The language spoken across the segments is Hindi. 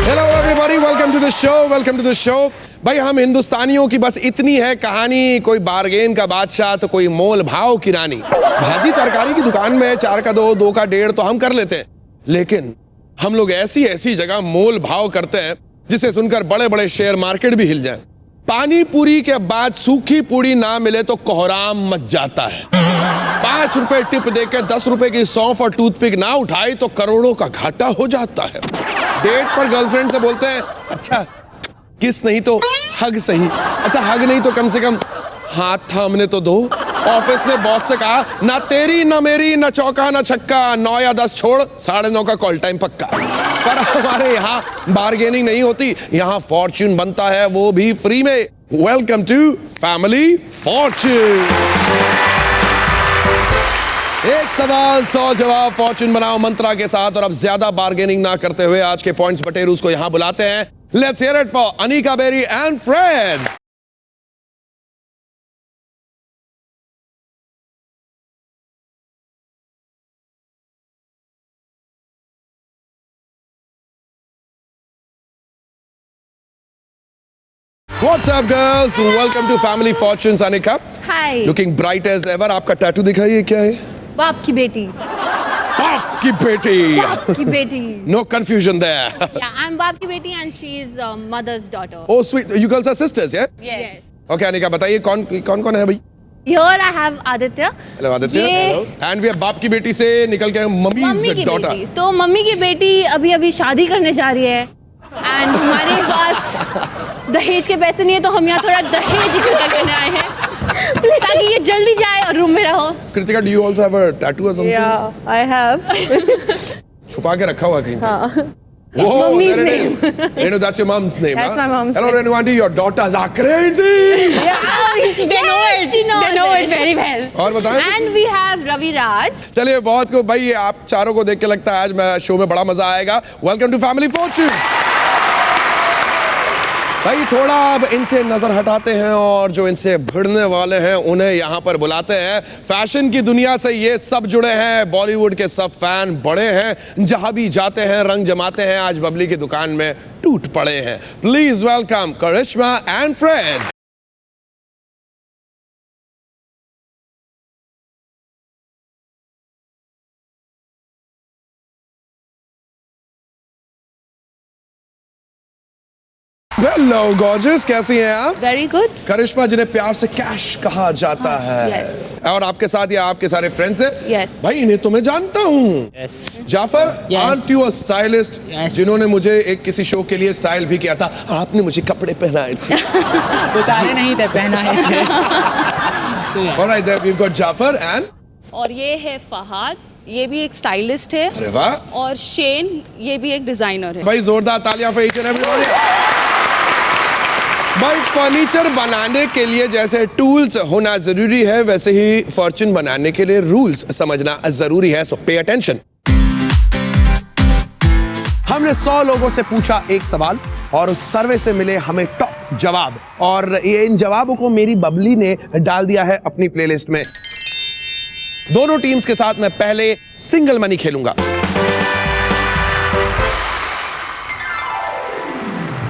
Hello everybody, welcome to the show, welcome to the show. भाई हम हिंदुस्तानियों की बस इतनी है कहानी, कोई बार्गेन का बादशाह तो कोई मोल भाव की रानी। भाजी तरकारी की दुकान में 4 का 2, 2 का 1.5 तो हम कर लेते हैं, लेकिन हम लोग ऐसी ऐसी जगह मोल भाव करते हैं जिसे सुनकर बड़े बड़े शेयर मार्केट भी हिल जाए। पानी पूरी के बाद सूखी पूरी ना मिले तो कोहराम मच जाता है। 5 रुपए टिप देके 10 रुपए की सौंफ और टूथपिक ना उठाई तो करोड़ों का घाटा हो जाता है। डेट पर गर्लफ्रेंड से बोलते हैं, अच्छा किस नहीं तो हग सही, अच्छा हग नहीं तो कम से कम हाथ थामने तो दो। ऑफिस में बॉस से कहा, ना तेरी ना मेरी ना चौका ना छक्का, 9 या 10 छोड़ 9:30 का कॉल टाइम पक्का। पर हमारे यहाँ बार्गेनिंग नहीं होती, यहाँ फॉर्च्यून बनता है, वो भी फ्री में। Welcome to family fortune. एक सवाल 100 जवाब, फॉर्च्यून बनाओ मंत्रा के साथ। और अब ज्यादा बार्गेनिंग ना करते हुए आज के पॉइंट्स बटेरूस को यहां बुलाते हैं। Let's hear it for Anika Berry and friends. What's up girls? Welcome to Family Fortunes. Anika. Hi. Looking bright as ever. आपका टैटू दिखाइए, क्या है? बाप की बेटी. बाप की बेटी. बाप की बेटी. No confusion there. Yeah, I'm बाप की बेटी and she is mother's daughter. Oh sweet. You girls are sisters, yeah? Yes. Okay, Anika, बताइए कौन कौन है भाई? Here I have Aditya. Hello Aditya. Hello. And we have बाप की बेटी से निकल के मम्मी मम्मीज की daughter. बेटी. तो मम्मी की बेटी अभी शादी करने जा रही है. And हमारे पास दहेज के पैसे नहीं है, तो हम यहाँ थोड़ा दहेज इकट्ठा करने आए हैं ताकि ये जल्दी जाए और रूम में रहो। Kritika, do you also have a tattoo or something? Yeah, I have. छुपा के रखा हुआ कहीं पे? हाँ. Whoa, Mummy's there it name. is. Renu, that's your mom's name. That's huh? my mom's Hello, name. Renu auntie, your daughters are crazy. Yeah, they know it. She knows They know it. it very well. और बताएं? And we have Ravi Raj. चलिए, बहुत को भाई आप चारों को देख के लगता है आज मैं शो में बड़ा मजा आएगा। Welcome to family fortunes. भाई थोड़ा अब इनसे नजर हटाते हैं और जो इनसे भिड़ने वाले हैं उन्हें यहाँ पर बुलाते हैं। फैशन की दुनिया से ये सब जुड़े हैं, बॉलीवुड के सब फैन बड़े हैं, जहां भी जाते हैं रंग जमाते हैं। आज बबली की दुकान में टूट पड़े हैं। Please welcome Karishma and friends. Hello gorgeous, कैसी हैं आप? Very good. करिश्मा, जिन्हें प्यार से कैश कहा जाता है। yes. और आपके साथ ये आपके सारे फ्रेंड्स हैं। Yes. भाई इन्हें तो मैं जानता हूँ। Yes. Jafar, Yes. aren't you a stylist? Yes. जिन्होंने मुझे एक किसी शो के लिए स्टाइल भी किया था। आपने मुझे कपड़े पहनाए थे। उतारे नहीं थे, पहनाए थे। Alright, there we've got Jafar and और ये है फहाद, ये भी एक स्टाइलिस्ट है. अरे वाह। और शेन, ये भी एक डिजाइनर है. भाई जोरदार तालियां for each and everybody। भाई फर्नीचर बनाने के लिए जैसे टूल्स होना जरूरी है, वैसे ही फॉर्च्यून बनाने के लिए रूल्स समझना जरूरी है। सो पे अटेंशन। हमने 100 लोगों से पूछा एक सवाल और उस सर्वे से मिले हमें टॉप जवाब, और ये इन जवाबों को मेरी बबली ने डाल दिया है अपनी प्लेलिस्ट में। दोनों टीम्स के साथ मैं पहले सिंगल मनी खेलूंगा।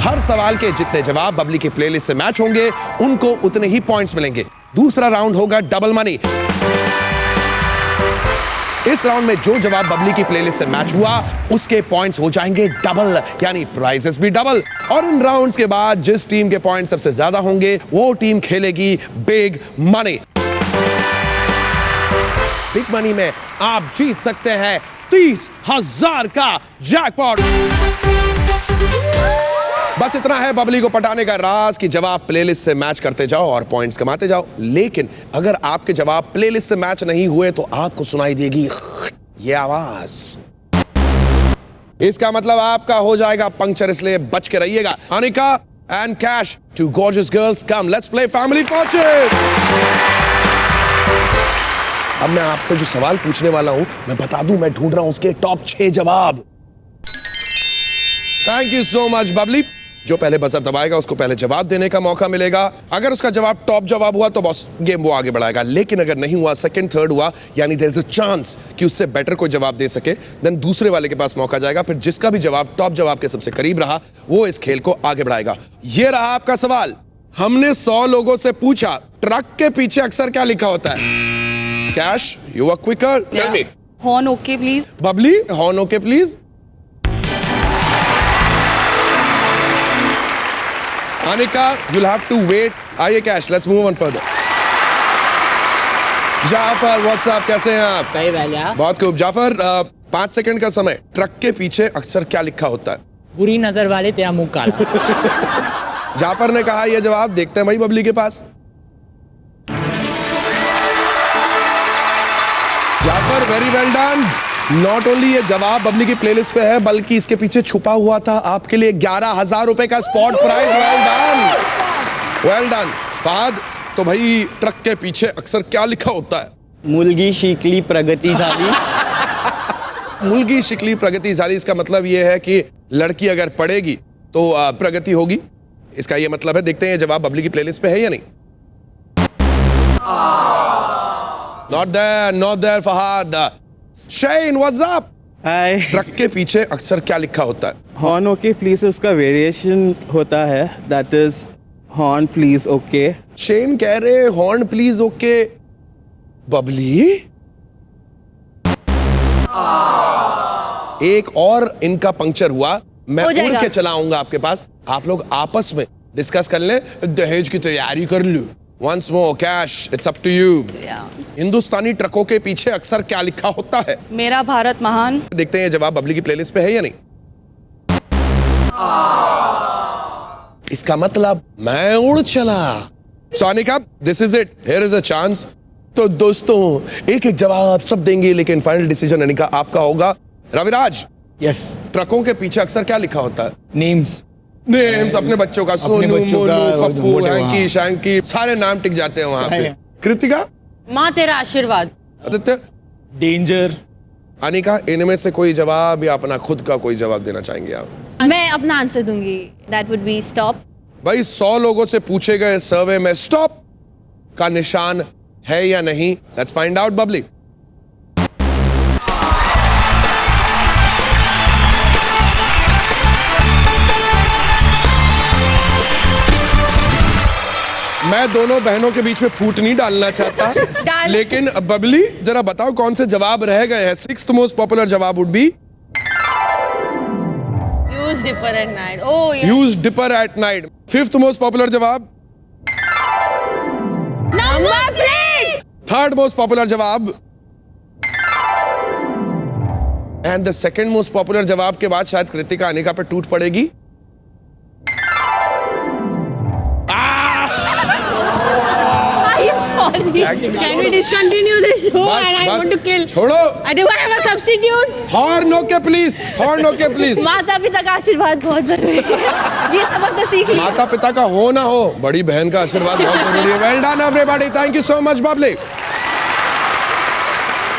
हर सवाल के जितने जवाब बबली की प्लेलिस्ट से मैच होंगे उनको उतने ही पॉइंट्स मिलेंगे। दूसरा राउंड होगा डबल मनी। इस राउंड में जो जवाब बबली की प्लेलिस्ट से मैच हुआ उसके पॉइंट्स हो जाएंगे डबल, यानी प्राइजेस भी डबल। और इन राउंड्स के बाद जिस टीम के पॉइंट्स सबसे ज्यादा होंगे वो टीम खेलेगी बिग मनी। बिग मनी में आप जीत सकते हैं 30,000 का जैकपॉट। बस इतना है बबली को पटाने का राज कि जवाब प्लेलिस्ट से मैच करते जाओ और पॉइंट्स कमाते जाओ। लेकिन अगर आपके जवाब प्लेलिस्ट से मैच नहीं हुए तो आपको सुनाई देगी ये आवाज। इसका मतलब आपका हो जाएगा पंक्चर, इसलिए बच के रहिएगा। Anika and Kash, two gorgeous girls, come let's play family fortune. अब मैं आपसे जो सवाल पूछने वाला हूं मैं बता दूं, मैं ढूंढ रहा हूं उसके टॉप 6 जवाब। Thank you so much Babli. जो पहले बजर दबाएगा उसको पहले जवाब देने का मौका मिलेगा। अगर उसका जवाब टॉप जवाब हुआ तो बॉस गेम वो आगे बढ़ाएगा, लेकिन अगर नहीं हुआ, सेकंड थर्ड हुआ, यानी देयर इज अ चांस कि उससे बेटर कोई जवाब दे सके, देन दूसरे वाले के पास मौका जाएगा। फिर जिसका भी जवाब टॉप जवाब के सबसे करीब रहा वो इस खेल को आगे बढ़ाएगा। ये रहा आपका सवाल। हमने 100 लोगों से पूछा ट्रक के पीछे अक्सर क्या लिखा होता है? Kash, you are quicker, tell me. Horn okay please. Babli, horn okay please. Anika, you'll have to wait. आइए Kash, let's move on further. Jafar, what's up? कैसे हैं आप? कई भैया बहुत खूब। जाफर, 5 सेकंड का समय। ट्रक के पीछे अक्सर क्या लिखा होता है? बुरी नजर वाले तेरा मुंह काला। जाफर ने कहा यह जवाब। देखते हैं भाई बबली के पास। Jafar, very well done. Not only ये जवाब बबली की प्लेलिस्ट पे है, बल्कि इसके पीछे छुपा हुआ था आपके लिए 11,000 रुपए का spot prize. Well done, well done. Fahad, तो भाई ट्रक के पीछे अक्सर क्या लिखा होता है? मुलगी शिकली प्रगतिशाली। मुलगी शिकली प्रगतिशाली, इसका मतलब ये है कि लड़की अगर पढ़ेगी तो प्रगति होगी, इसका ये मतलब है। देखते हैं ये जवाब बबली की प्लेलिस्ट पे है या नहीं। Not there Fahad. Shane, what's up? Hi. Truck के पीछे अक्सर क्या लिखा होता है? हॉर्न ओके प्लीज से उसका वेरिएशन होता है, that is horn please okay. Shane कह रहे हॉर्न प्लीज ओके। बबली, एक और इनका पंक्चर हुआ। मैं हो उड़ जाएगा। के चला आऊंगा आपके पास, आप लोग आपस में डिस्कस कर लें, दहेज की तैयारी कर लूं। Once more Kash, it's up to you. Hindustani ट्रकों के पीछे अक्सर क्या लिखा होता है? मेरा भारत महान। देखते हैं ये जवाब बबली की प्लेलिस्ट पे है या नहीं। इसका मतलब मैं उड़ चला। Sonika, this is it, here is a chance. तो दोस्तों एक एक जवाब सब देंगे, लेकिन फाइनल डिसीजन अनिका आपका होगा। रविराज, यस, ट्रकों के पीछे अक्सर क्या लिखा होता है? नेम्स। नेम्स, अपने बच्चों का। सोनू, बच्चों का, मोनू, पप्पू, मोटे, हैंकी, हाँ। शैंकी, सारे नाम टिक जाते हैं वहां पे। सही। कृतिका, माँ तेरा आशीर्वाद। आदित्य, डेंजर। अनिका, इनमें से कोई जवाब या अपना खुद का कोई जवाब देना चाहेंगे आप? मैं अपना आंसर दूंगी, दैट वुड बी स्टॉप। भाई 100 लोगों से पूछे गए सर्वे में स्टॉप का निशान है या नहीं? Let's find out. बबली, मैं दोनों बहनों के बीच में फूट नहीं डालना चाहता, लेकिन बबली जरा बताओ कौन से जवाब रह गए हैं? 6th मोस्ट पॉपुलर जवाब would be use dipper at night. Oh use dipper at night. 5th most popular जवाब, number plate. 3rd most popular जवाब, and the 2nd most popular जवाब के बाद शायद कृतिका अनिका पे टूट पड़ेगी। Can we discontinue the show? And I want to kill. छोड़ो। Do I have a substitute? Horn okay please, horn okay please. माता पिता का आशीर्वाद बहुत जरूरी है। ये सबक तो सीख लिया। माता पिता का हो ना हो, बड़ी बहन का आशीर्वाद बहुत जरूरी है। Well done everybody, thank you so much Babli.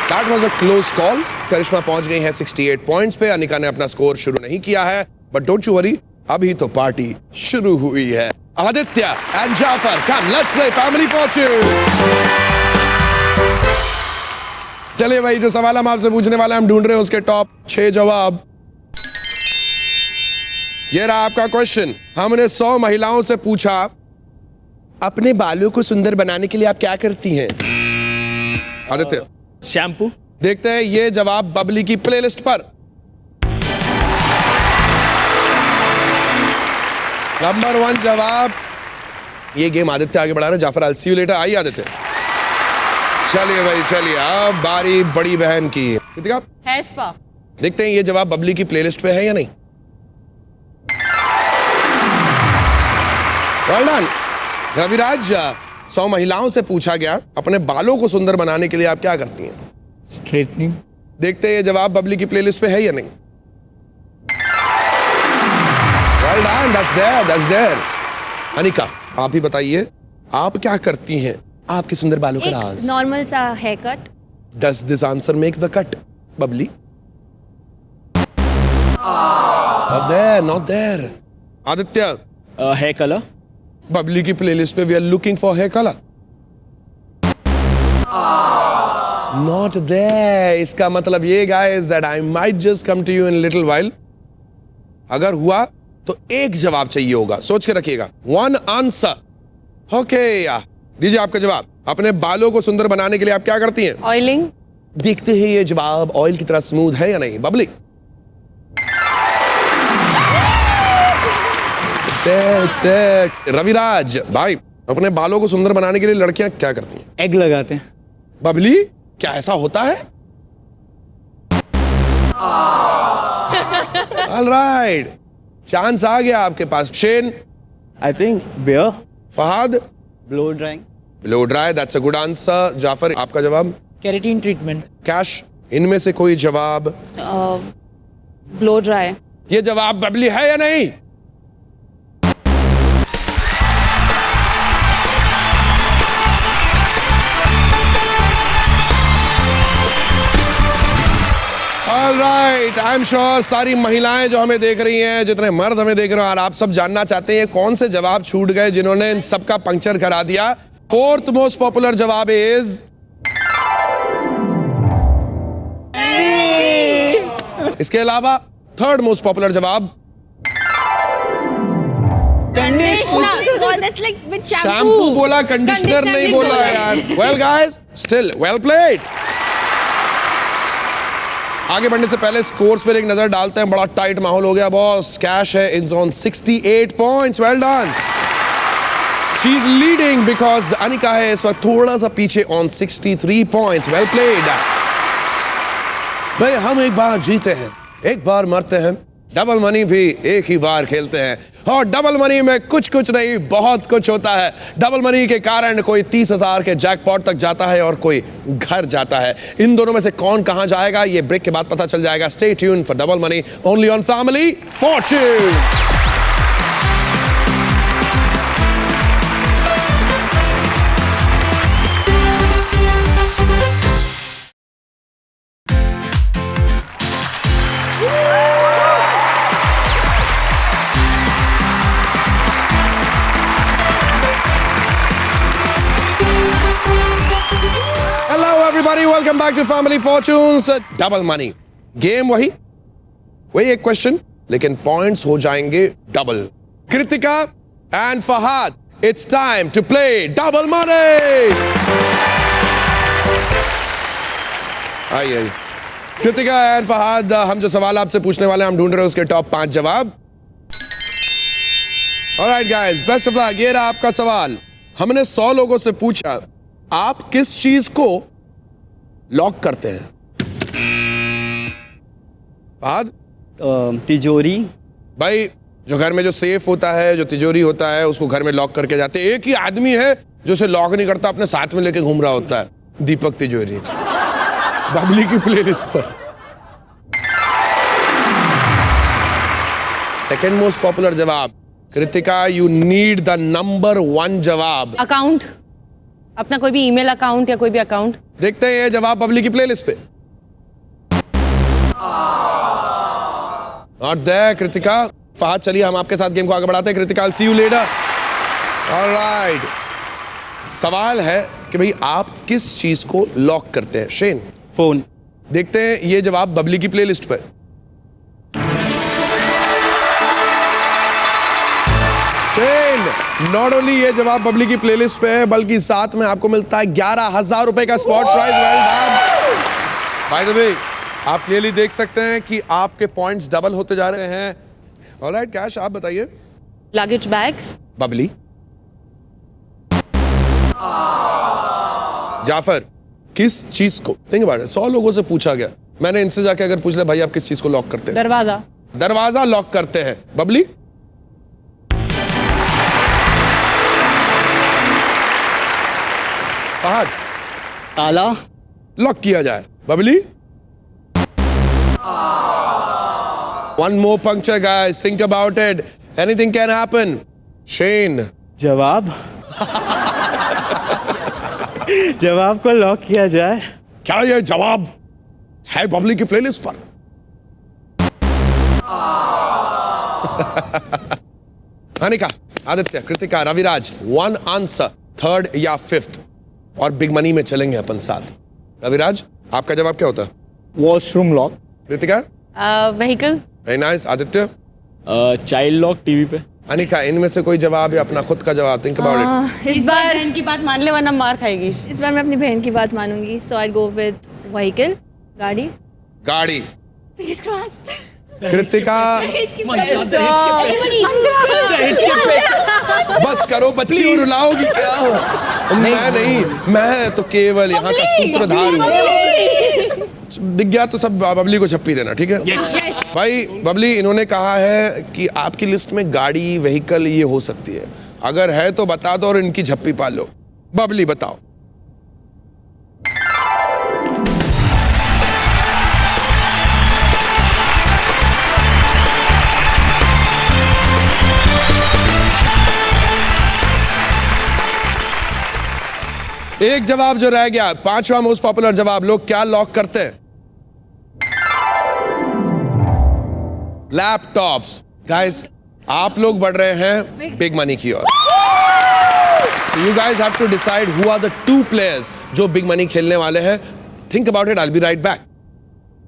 That was a close call. Karishma पहुंच गई है 68 पॉइंट्स पे। अनिका ने अपना स्कोर शुरू नहीं किया है, बट डोंट यू वरी, अभी तो पार्टी शुरू हुई है। Aditya and Jafar, come let's play family fortune. चलिए भाई, जो सवाल हम आपसे पूछने वाले हम ढूंढ रहे हैं उसके टॉप 6 जवाब। ये रहा आपका क्वेश्चन। हमने 100 महिलाओं से पूछा अपने बालों को सुंदर बनाने के लिए आप क्या करती हैं? आदित्य, शैम्पू। देखते हैं ये जवाब बबली की प्लेलिस्ट पर। नंबर 1 जवाब। ये गेम आदित्य आगे बढ़ा रहे हैं। जाफर, आई सी यू लेटर। आइए आदित्य। चलिए भाई, चलिए, अब बारी बड़ी बहन की। कृतिका, है स्पा। देखते हैं ये जवाब बबली की प्लेलिस्ट पे है या नहीं। Well done. रविराज, 100 महिलाओं से पूछा गया अपने बालों को सुंदर बनाने के लिए आप क्या करती हैं? स्ट्रेटनिंग। देखते हैं ये जवाब बबली की प्लेलिस्ट पे है या नहीं। Well done, that's there, that's there. Anika, आप ही बताइए, आप क्या करती हैं आपके सुंदर बालों का राज? नॉर्मल सा haircut. Does this answer make the cut, Babli? Not there, not there. Aditya, hair color. Babli की प्लेलिस्ट पे we are looking for hair colour. Not there. इसका मतलब ये guys that I might just come to you in little while. अगर हुआ तो एक जवाब चाहिए होगा, सोच के रखिएगा। One answer. ओके, दीजिए आपका जवाब। अपने बालों को सुंदर बनाने के लिए आप क्या करती हैं? ऑयलिंग। देखते हैं ये जवाब ऑयल की तरह स्मूथ है या नहीं। Babli, It's there. रविराज भाई, अपने बालों को सुंदर बनाने के लिए लड़कियां क्या करती हैं? Egg लगाते हैं. बबली, क्या ऐसा होता है? All right. चांस आ गया आपके पास। Shane, I think beer. Fahad, Blow drying. Blow dry, that's a good answer. Jafar, आपका जवाब? Keratin treatment. कैश, इनमें से कोई जवाब? Blow dry. ये जवाब बबली है या नहीं? ऑलराइट, आई एम श्योर सारी महिलाएं जो हमें देख रही हैं, जितने मर्द हमें देख रहे हैं, और आप सब जानना चाहते हैं कौन से जवाब छूट गए जिन्होंने इन सबका पंक्चर करा दिया। फोर्थ मोस्ट पॉपुलर जवाब इज इसके अलावा थर्ड मोस्ट पॉपुलर जवाब शैम्पू बोला, कंडीशनर नहीं बोला यार। Well guys, still well played. आगे बढ़ने से पहले स्कोर्स पर एक नजर डालते हैं। बड़ा टाइट माहौल हो गया बॉस। कैश है in on 68 points. Well done. She is leading because Anika है इस वक्त थोड़ा सा पीछे ऑन 63 पॉइंट्स। Well played. भाई, हम एक बार जीते हैं, एक बार मरते हैं, डबल मनी भी एक ही बार खेलते हैं। और डबल मनी में कुछ कुछ नहीं, बहुत कुछ होता है। डबल मनी के कारण कोई 30,000 के जैकपॉट तक जाता है और कोई घर जाता है। इन दोनों में से कौन कहां जाएगा ये ब्रेक के बाद पता चल जाएगा। Stay tune for double money only on family fortune. Welcome back to family fortunes. Double money game वही एक क्वेश्चन, लेकिन पॉइंट्स हो जाएंगे double. Kritika and Fahad, it's time to play double money. आइए कृतिका एंड फहाद, हम जो सवाल आपसे पूछने वाले हैं, हम ढूंढ रहे हैं उसके टॉप 5 जवाब। Alright guys, best of luck. ये रहा आपका सवाल। हमने 100 लोगों से पूछा, आप किस चीज को लॉक करते हैं? बाद तिजोरी। भाई, जो घर में जो सेफ होता है, जो तिजोरी होता है, उसको घर में लॉक करके जाते हैं। एक ही आदमी है जो उसे लॉक नहीं करता, अपने साथ में लेके घूम रहा होता है, दीपक तिजोरी। बबली की प्लेलिस्ट पर। सेकंड मोस्ट पॉपुलर जवाब, Kritika, you need the number 1 जवाब। अकाउंट, अपना कोई भी ईमेल अकाउंट या कोई भी अकाउंट। देखते हैं ये जवाब बबली की प्लेलिस्ट पे। और दे कृतिका। फहद, चलिए हम आपके साथ गेम को आगे बढ़ाते हैं। कृतिका, सी यू लेटर। ऑलराइट, सवाल है कि भाई आप किस चीज को लॉक करते हैं? Shane, phone. देखते हैं ये जवाब बबली की प्लेलिस्ट पर। शेन, नॉट ओनली ये जवाब बबली की प्लेलिस्ट पे है, बल्कि साथ में आपको मिलता है 11,000 रुपए का spot prize. Well done. By the way, आप क्लियरली देख सकते हैं कि आपके पॉइंट्स डबल होते जा रहे हैं। ऑलराइट कैश, आप बताइए। Luggage bags. बबली। जाफर, किस चीज को? थिंक अबाउट इट, 100 लोगों से पूछा गया, मैंने इनसे जाके अगर पूछ लिया भाई आप किस चीज को लॉक करते हैं? दरवाजा। दरवाजा लॉक करते हैं। बबली? फहद? ताला। लॉक किया जाए। Babli? One more puncture guys, think about it, anything can happen. Shane? जवाब। जवाब को लॉक किया जाए। क्या ये जवाब है बबली की प्लेलिस्ट पर? Anika, Aditya, Kritika, Raviraj, one answer, third या फिफ्थ, और बिग मनी में चलेंगे अपन साथ। रविराज, आपका जवाब क्या होता है? Washroom lock. Kritika, vehicle. Very nice. Aditya, child lock TV पे। अनिका, इनमें से कोई जवाब या अपना खुद का जवाब? Think about it. इस बार बहन की बात मान ले वरना मार खाएगी। इस बार मैं अपनी बहन की बात मानूंगी, सो आई गो विद व्हीकल, गाड़ी। गाड़ी। Fingers crossed. कृतिका, बस करो बच्ची, और रुलाओगी क्या? मैं नहीं, मैं तो केवल यहाँ का सूत्रधार हूँ। दिख गया तो सब बबली को छप्पी देना, ठीक है? भाई बबली, इन्होंने कहा है कि आपकी लिस्ट में गाड़ी, व्हीकल ये हो सकती है। अगर है तो बता दो और इनकी झप्पी पाल लो। बबली बताओ। एक जवाब जो रह गया, पांचवा मोस्ट पॉपुलर जवाब, लोग क्या लॉक करते हैं? लैपटॉप्स। गाइस, आप लोग बढ़ रहे हैं बिग मनी की ओर। So you guys have to decide who are the two players जो बिग मनी खेलने वाले हैं। Think about it, I'll be right back.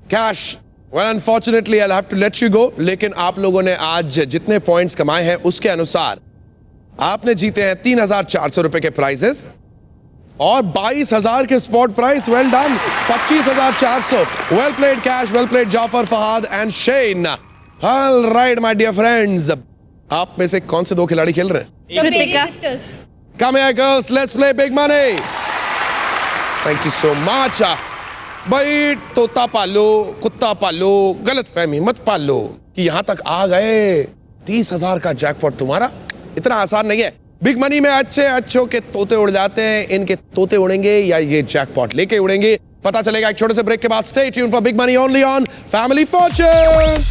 Cash. Well, unfortunately, I'll have to let you go. लेकिन आप लोगों ने आज जितने पॉइंट्स कमाए हैं उसके अनुसार आपने जीते हैं 3,400 रुपए के प्राइजेस और 22,000 के spot price. Well done. 25,400। Well played Kash, well played Jafar, Fahad and Shane. All right my dear friends, आप में से कौन से दो खिलाड़ी खेल रहे हैं? Kritika. Come here girls, let's play big money. Thank you so much. भाई तोता पालो, कुत्ता पालो, गलत फहमी मत पालो कि यहां तक आ गए। 30,000 का जैकपॉट तुम्हारा इतना आसान नहीं है। बिग मनी में अच्छों के तोते उड़ जाते हैं। इनके तोते उड़ेंगे या ये जैकपॉट लेके उड़ेंगे, पता चलेगा एक छोटे से ब्रेक के बाद। Stay tuned for big money only on family fortune.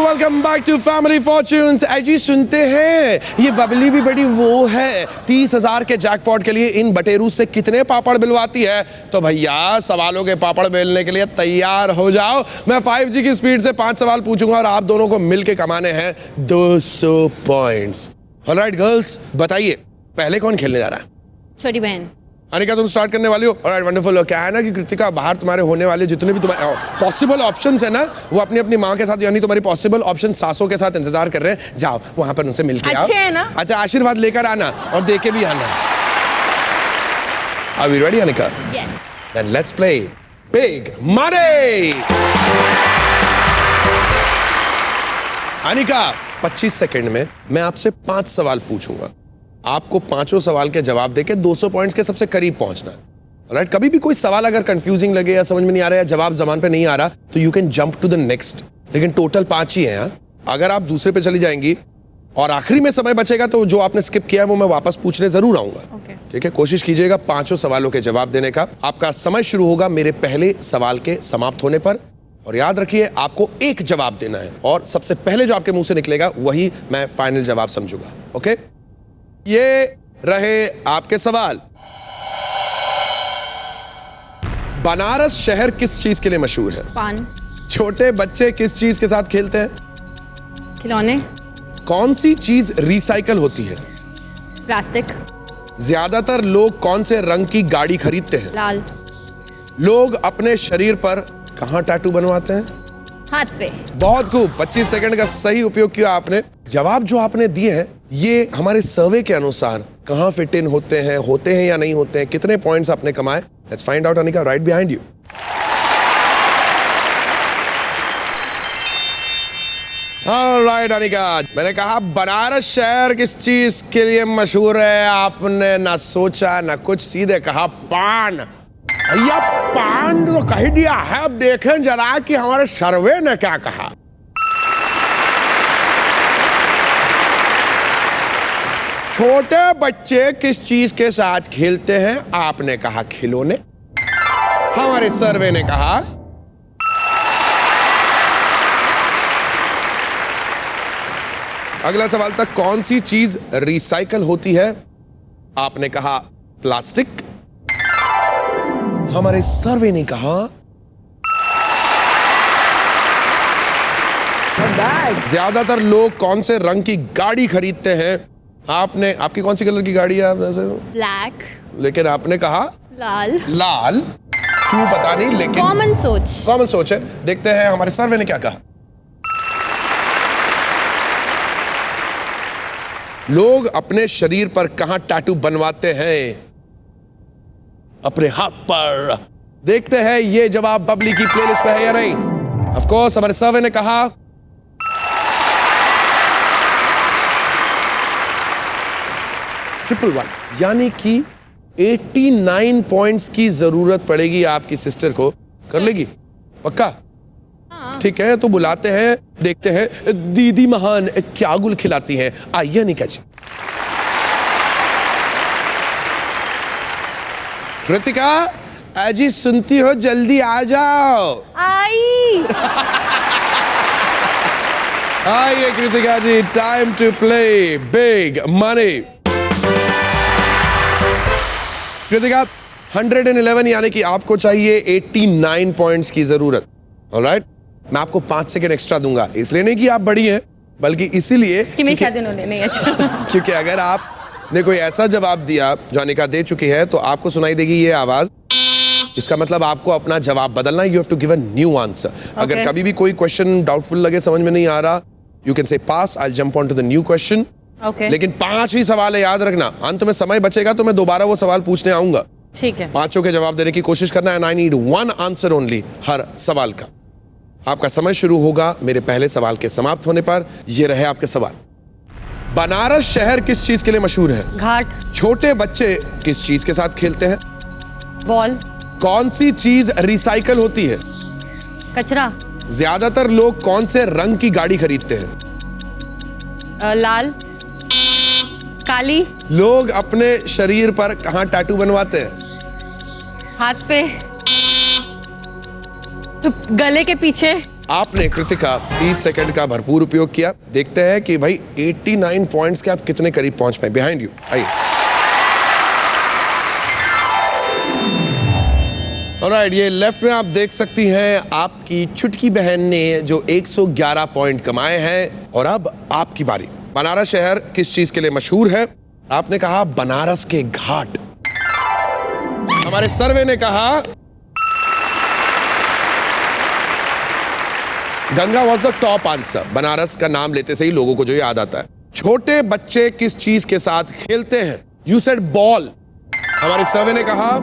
Welcome back to family fortunes. जी सुनते हैं ये बबली भी बड़ी वो है, 30,000 के जैकपॉट के लिए इन बटेरू से कितने पापड़ बिलवाती है। तो भैया सवालों के पापड़ बेलने के लिए तैयार हो जाओ। मैं 5G की स्पीड से 5 सवाल पूछूंगा और आप दोनों को मिलके कमाने हैं 200 पॉइंट्स। ऑलराइट गर्ल्स, बताइए पहले कौन खेलने जा रहा है? छोटी बहन। अनिका, तुम स्टार्ट करने वाली हो? Alright, wonderful. क्या है ना कि कृतिका, बाहर तुम्हारे होने वाले जितने भी तुम्हारे पॉसिबल ऑप्शंस है ना, वो अपनी अपनी माँ के साथ, यानी तुम्हारी पॉसिबल ऑप्शन सासों के साथ इंतजार कर रहे हैं। जाओ वहां पर उनसे मिलके आओ। अच्छे है ना? अच्छा, आशीर्वाद लेकर आना और दे के भी आना। Are we ready, Anika? Yes. Then let's play Big Money. Anika, 25 second में मैं आपसे 5 सवाल पूछूंगा। आपको पांचों सवाल के जवाब देके 200 पॉइंट्स के सबसे करीब पहुंचना है। ऑलराइट, कभी भी कोई सवाल अगर कंफ्यूजिंग लगे या समझ में नहीं आ रहा है या जवाब जबान पे नहीं आ रहा तो you can jump to the next. लेकिन टोटल 5 ही है। अगर आप दूसरे पे चली जाएंगी और आखिरी में समय बचेगा तो जो आपने स्किप किया है वो मैं वापस पूछने जरूर आऊंगा। ठीक है, कोशिश कीजिएगा पांचों सवालों के जवाब देने का। आपका समय शुरू होगा मेरे पहले सवाल के समाप्त होने पर। और याद रखिए, आपको एक जवाब देना है और सबसे पहले जो आपके मुंह से निकलेगा वही मैं फाइनल जवाब समझूंगा। ओके, ये रहे आपके सवाल। बनारस शहर किस चीज के लिए मशहूर है? पान। छोटे बच्चे किस चीज के साथ खेलते हैं? खिलौने। कौन सी चीज रिसाइकल होती है? प्लास्टिक। ज्यादातर लोग कौन से रंग की गाड़ी खरीदते हैं? लाल। लोग अपने शरीर पर कहां टैटू बनवाते हैं? हाथ पे। बहुत खूब, 25 सेकंड का सही उपयोग किया आपने। जवाब जो आपने दिए हैं ये हमारे सर्वे के अनुसार कहां फिट इन होते हैं या नहीं होते हैं, कितने पॉइंट्स आपने कमाए। Let's find out Anika, right behind you. Alright Anika, मैंने कहा बनारस शहर किस चीज के लिए मशहूर है, आपने ना सोचा ना कुछ, सीधे कहा पान। भैया पान तो कह दिया है, अब देखें जरा कि हमारे सर्वे ने क्या कहा। छोटे बच्चे किस चीज के साथ खेलते हैं, आपने कहा खिलौने। हमारे सर्वे ने कहा अगला सवाल था कौन सी चीज रिसाइकल होती है? आपने कहा प्लास्टिक। हमारे सर्वे ने कहा ज्यादातर लोग कौन से रंग की गाड़ी खरीदते हैं? आपने आपकी कौन सी कलर की गाड़ी है आप वैसे? ब्लैक। लेकिन आपने कहा लाल। लाल। क्यों पता नहीं, लेकिन कॉमन सोच। कॉमन सोच है। देखते हैं हमारे सर्वे ने क्या कहा। लोग अपने शरीर पर कहां टैटू बनवाते हैं? अपने हाथ पर। देखते हैं ये जवाब बबली की प्लेलिस्ट पे है या नहीं। ऑफ कोर्स हमारे सर्वे ने कहा ट्रिपल 1, यानी कि 89 पॉइंट्स की जरूरत पड़ेगी आपकी सिस्टर को। कर लेगी पक्का? ठीक है, तो बुलाते हैं, देखते हैं दीदी महान क्या गुल खिलाती हैं। आइए निका जी। कृतिका अजी सुनती हो, जल्दी आ जाओ। आई। आइए Kritika ji, time to play big money. Kritika 111 यानी कि आपको चाहिए 89 पॉइंट्स की जरूरत। ऑलराइट, मैं आपको 5 सेकंड एक्स्ट्रा दूंगा, इसलिए नहीं कि आप बड़ी हैं, बल्कि इसीलिए कि मैं शादी उन्होंने नहीं। अच्छा। क्योंकि अगर आपने कोई ऐसा जवाब दिया जो अनिका दे चुकी है तो आपको सुनाई देगी ये आवाज। इसका मतलब आपको अपना जवाब बदलना है। You have to give a new answer. अगर कभी भी कोई क्वेश्चन डाउटफुल लगे, समझ में नहीं आ रहा, you can say pass, I jump on to the new question. लेकिन 5 ही सवाल है, याद रखना। अंत में समय बचेगा तो मैं दोबारा वो सवाल पूछने आऊंगा। ठीक है। 5 के जवाब देने की कोशिश करना है। आई नीड 1 आंसर ओनली हर सवाल का। आपका समय शुरू होगा मेरे पहले सवाल के समाप्त होने पर। ये रहे आपके सवाल। बनारस शहर किस चीज के लिए मशहूर है? घाट। छोटे बच्चे किस चीज के साथ खेलते हैं? बॉल। कौन सी चीज रिसाइकल होती है? कचरा। ज्यादातर लोग कौन से रंग की गाड़ी खरीदते हैं? लाल। काली। लोग अपने शरीर पर कहां टैटू बनवाते हैं? हाथ पे। तो गले के पीछे। आपने कृतिका 30 सेकंड का भरपूर उपयोग किया। देखते हैं कि भाई 89 पॉइंट्स के आप कितने करीब पहुंच पाए। बिहाइंड यू, आइए। ऑलराइट, ये लेफ्ट में आप देख सकती हैं आपकी छुटकी बहन ने जो 111 पॉइंट कमाए हैं। और अब आपकी बारी। बनारस शहर किस चीज के लिए मशहूर है? आपने कहा बनारस के घाट। हमारे सर्वे ने कहा Ganga was the top answer. Banaras का नाम लेते से ही लोगों को जो याद आता है। छोटे बच्चे किस चीज के साथ खेलते हैं? You said ball. हमारे सर्वे ने कहा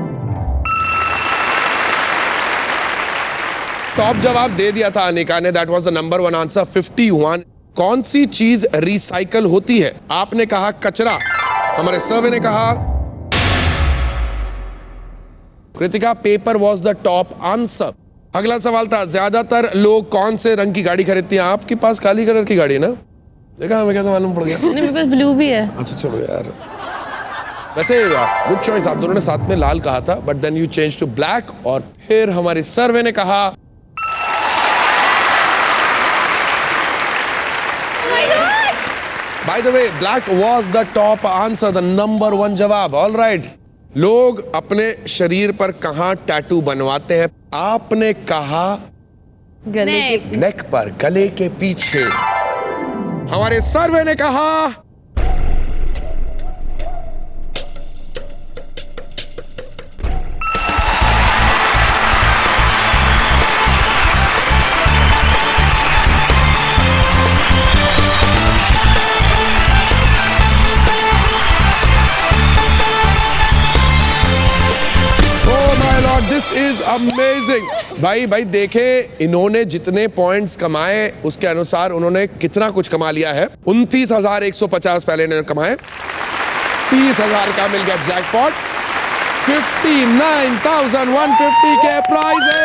टॉप जवाब दे दिया था अनिका ने। That was the number 1 answer, 51। कौन सी चीज रिसाइकल होती है? आपने कहा कचरा। हमारे सर्वे ने कहा Kritika paper was the top answer. अगला सवाल था ज्यादातर लोग कौन से रंग की गाड़ी खरीदते हैं? आपके पास काली कलर की गाड़ी है ना? देखा हमें कैसे मालूम पड़ गया? नहीं, मेरे पास ब्लू भी है। अच्छा चलो यार, वैसे गुड चॉइस। आप दोनों ने साथ में लाल कहा था, but then you change to black. और फिर हमारे सर्वे ने कहा by the way black was the top answer, the number 1 जवाब। ऑल राइट, लोग अपने शरीर पर कहां टैटू बनवाते हैं? आपने कहा गले के। नेक पर, गले के पीछे। हमारे सर्वे ने कहा दिस इज अमेजिंग। भाई देखे इन्होंने जितने पॉइंट्स कमाए उसके अनुसार उन्होंने कितना कुछ कमा लिया है। 29,150 पहले इन्होंने कमाए। 30,000 का मिल गया जैकपॉट। 59,150 के प्राइज है।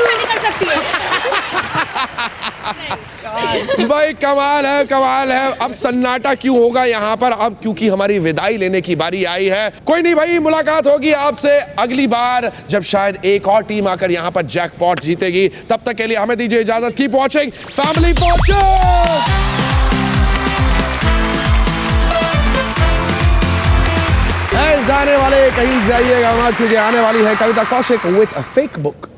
शादी कर सकती है। भाई कमाल है। अब सन्नाटा क्यों होगा यहाँ पर? अब क्योंकि हमारी विदाई लेने की बारी आई है। कोई नहीं भाई, मुलाकात होगी आपसे अगली बार जब शायद एक और टीम आकर यहाँ पर जैकपॉट जीतेगी। तब तक के लिए हमें दीजिए इजाजत। Keep watching family fortune. जाने वाले कहीं जाइएगा मत, क्योंकि आने वाली है Kavita Kaushik with a fake book.